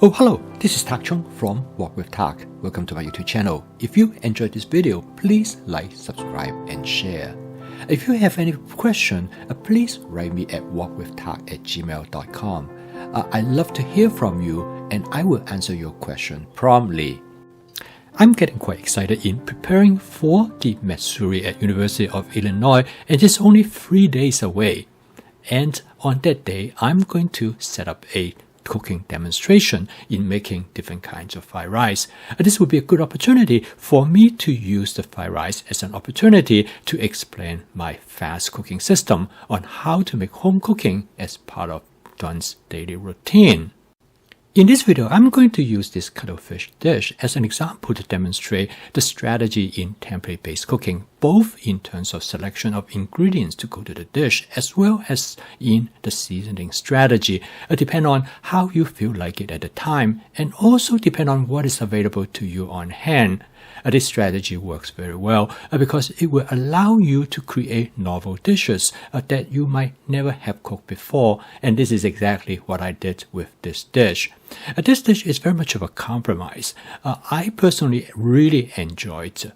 Oh, hello, this is Tak Chung from Walk with Tak. Welcome to my YouTube channel. If you enjoyed this video, please like, subscribe, and share. If you have any question, please write me at walkwithtak@gmail.com. I love to hear from you, and I will answer your question promptly. I'm getting quite excited in preparing for the Matsuri at University of Illinois, and it's only 3 days away. And on that day, I'm going to set up a cooking demonstration in making different kinds of fried rice. This would be a good opportunity for me to use the fried rice as an opportunity to explain my fast cooking system on how to make home cooking as part of one's daily routine. In this video, I'm going to use this cuttlefish dish as an example to demonstrate the strategy in template-based cooking, both in terms of selection of ingredients to go to the dish, as well as in the seasoning strategy. Depend on how you feel like it at the time, and also depend on what is available to you on hand. This strategy works very well because it will allow you to create novel dishes that you might never have cooked before, and this is exactly what I did with this dish. This dish is very much of a compromise. I personally really enjoyed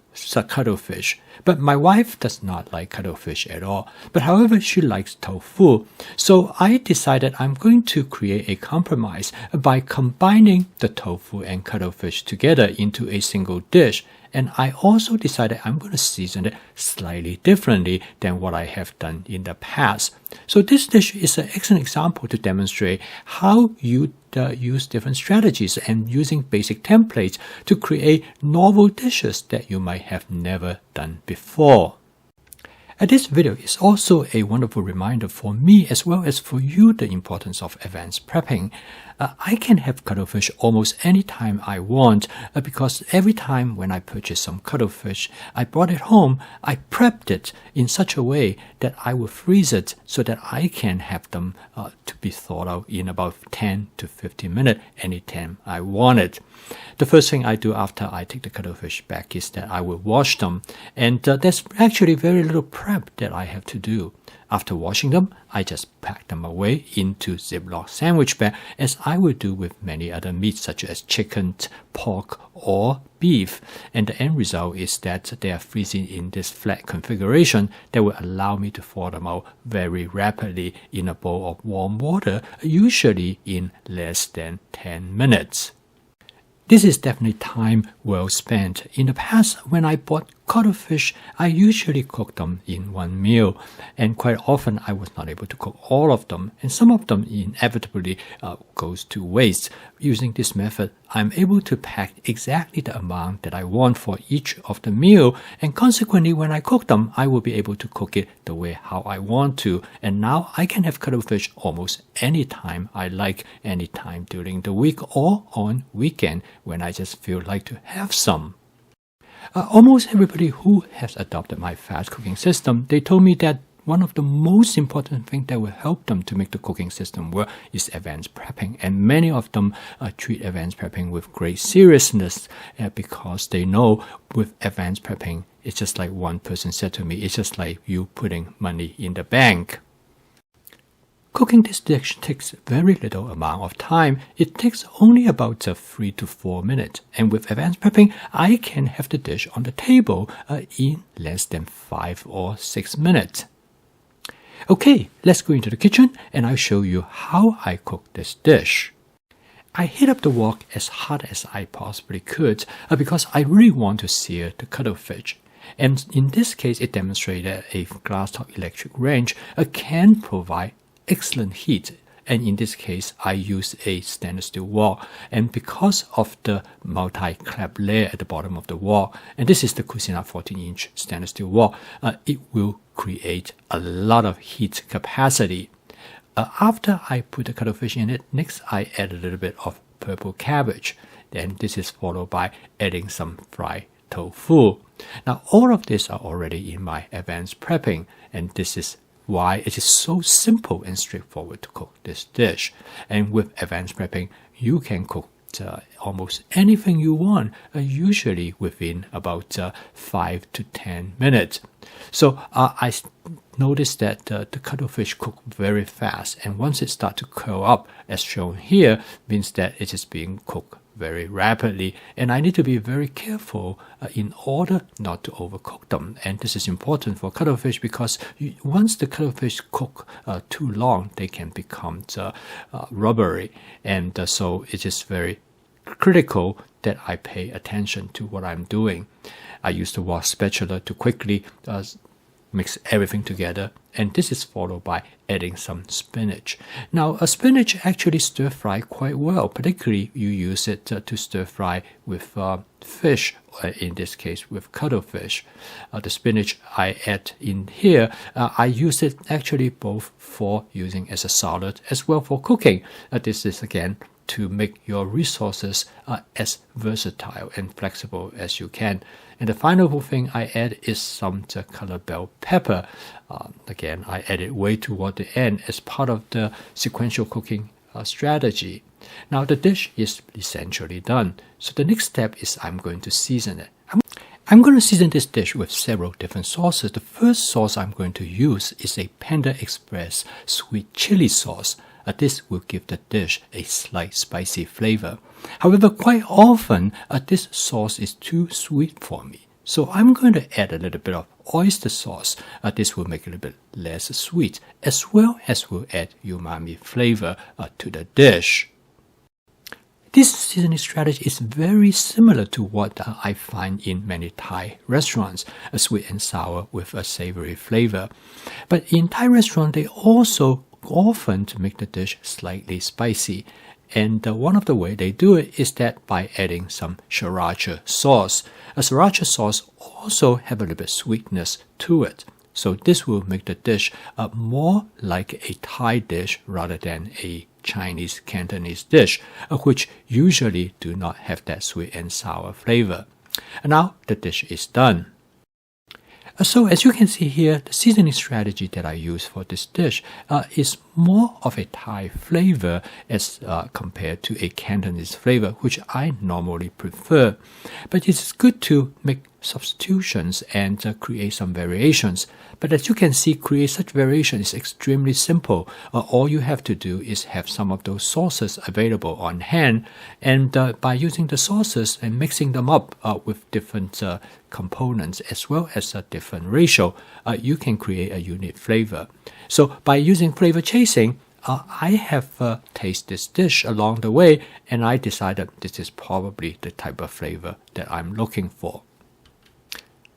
cuttlefish, but my wife does not like cuttlefish at all. But however, she likes tofu. So I decided I'm going to create a compromise by combining the tofu and cuttlefish together into a single dish. And I also decided I'm going to season it slightly differently than what I have done in the past. So this dish is an excellent example to demonstrate how you use different strategies and using basic templates to create novel dishes that you might have never done before. This video is also a wonderful reminder for me as well as for you the importance of advanced prepping. I can have cuttlefish almost any time I want because every time when I purchase some cuttlefish, I brought it home, I prepped it in such a way that I will freeze it so that I can have them to be thawed out in about 10 to 15 minutes anytime I want it. The first thing I do after I take the cuttlefish back is that I will wash them, and there's actually very little prep that I have to do. After washing them, I just pack them away into Ziploc sandwich bag as I would do with many other meats such as chicken, pork, or beef. And the end result is that they are freezing in this flat configuration that will allow me to thaw them out very rapidly in a bowl of warm water, usually in less than 10 minutes. This is definitely time well spent. In the past, when I bought cuttlefish, I usually cooked them in one meal, and quite often I was not able to cook all of them, and some of them inevitably goes to waste. Using this method, I'm able to pack exactly the amount that I want for each of the meal, and consequently, when I cook them, I will be able to cook it the way how I want to, and now I can have cuttlefish almost any time I like, any time during the week or on weekend when I just feel like to have some. Almost everybody who has adopted my fast cooking system, they told me that one of the most important things that will help them to make the cooking system work is advanced prepping. And many of them treat advanced prepping with great seriousness because they know with advanced prepping, it's just like one person said to me, it's just like you putting money in the bank. Cooking this dish takes very little amount of time. It takes only about 3 to 4 minutes. And with advanced prepping, I can have the dish on the table in less than 5 or 6 minutes. Okay, let's go into the kitchen and I'll show you how I cook this dish. I heat up the wok as hot as I possibly could because I really want to sear the cuttlefish. And in this case, it demonstrated that a glass top electric range can provide excellent heat, and in this case I use a stainless steel wok, and because of the multi-clap layer at the bottom of the wok, and this is the Cuisinart 14-inch stainless steel wok, it will create a lot of heat capacity. After I put the cuttlefish in it, next I add a little bit of purple cabbage, then this is followed by adding some fried tofu. Now all of these are already in my advanced prepping, and this is why it is so simple and straightforward to cook this dish. And with advanced prepping, you can cook almost anything you want, usually within about 5 to 10 minutes. So I notice that the cuttlefish cook very fast, and once it starts to curl up, as shown here, means that it is being cooked very rapidly, and I need to be very careful in order not to overcook them. And this is important for cuttlefish because once the cuttlefish cook too long, they can become rubbery, and so it is very critical that I pay attention to what I'm doing. I use the wok spatula to quickly mix everything together, and this is followed by adding some spinach. Now, a spinach actually stir fry quite well, particularly you use it to stir fry with fish, in this case with cuttlefish. The spinach I add in here, I use it actually both for using as a salad as well for cooking. This is again to make your resources as versatile and flexible as you can. And the final thing I add is some color bell pepper. Again, I add it way toward the end as part of the sequential cooking strategy. Now the dish is essentially done. So the next step is I'm going to season it. I'm going to season this dish with several different sauces. The first sauce I'm going to use is a Panda Express sweet chili sauce. This will give the dish a slight spicy flavor. However, quite often, this sauce is too sweet for me. So I'm going to add a little bit of oyster sauce. This will make it a little bit less sweet, as well as will add umami flavor to the dish. This seasoning strategy is very similar to what I find in many Thai restaurants, a sweet and sour with a savory flavor. But in Thai restaurants, they also often to make the dish slightly spicy, and one of the way they do it is that by adding some sriracha sauce. A sriracha sauce also have a little bit sweetness to it, so this will make the dish more like a Thai dish rather than a Chinese Cantonese dish, which usually do not have that sweet and sour flavor. And now the dish is done. So as you can see here, the seasoning strategy that I use for this dish is more of a Thai flavor as compared to a Cantonese flavor, which I normally prefer. But it's good to make substitutions and create some variations. But as you can see, create such variation is extremely simple. All you have to do is have some of those sauces available on hand, and by using the sauces and mixing them up with different components as well as a different ratio, you can create a unique flavor. So by using flavor chasing, I have tasted this dish along the way, and I decided this is probably the type of flavor that I'm looking for.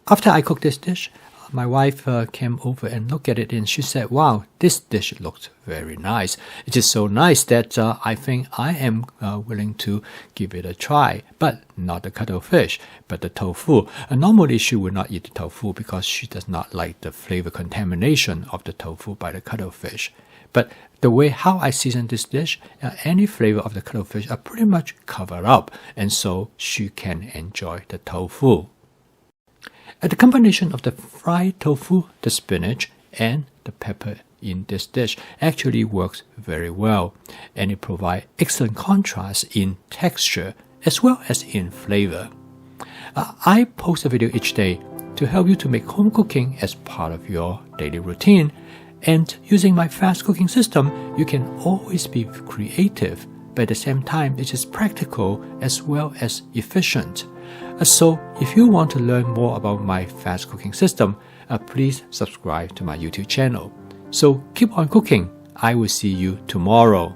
After I cooked this dish, my wife came over and looked at it, and she said, "Wow, this dish looks very nice. It is so nice that I think I am willing to give it a try, but not the cuttlefish, but the tofu." Normally, she would not eat the tofu because she does not like the flavor contamination of the tofu by the cuttlefish. But the way how I season this dish, any flavor of the cuttlefish are pretty much covered up, and so she can enjoy the tofu. The combination of the fried tofu, the spinach, and the pepper in this dish actually works very well, and it provides excellent contrast in texture as well as in flavor. I post a video each day to help you to make home cooking as part of your daily routine, and using my fast cooking system, you can always be creative, but at the same time it is practical as well as efficient. So if you want to learn more about my fast cooking system, please subscribe to my YouTube channel. So keep on cooking. I will see you tomorrow.